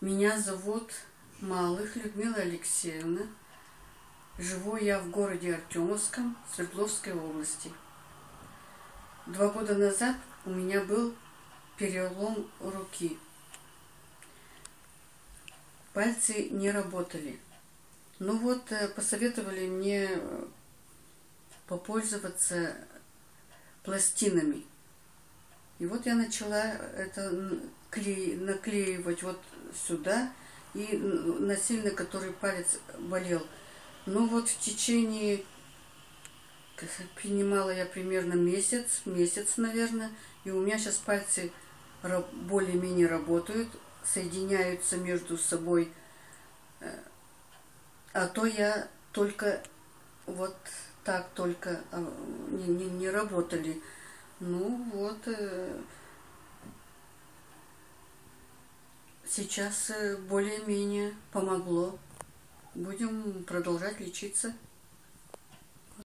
Меня зовут Малых Людмила Алексеевна. Живу я в городе Артемовском, Свердловской области. 2 года назад у меня был перелом руки. Пальцы не работали. Ну вот, посоветовали мне попользоваться пластинами. И вот я начала это наклеивать вот сюда и на сильно, который палец болел. Ну вот в течение, принимала я примерно месяц, наверное, и у меня сейчас пальцы более-менее работают, соединяются между собой, а то я только вот так только не работали. Ну вот, сейчас более-менее помогло. Будем продолжать лечиться.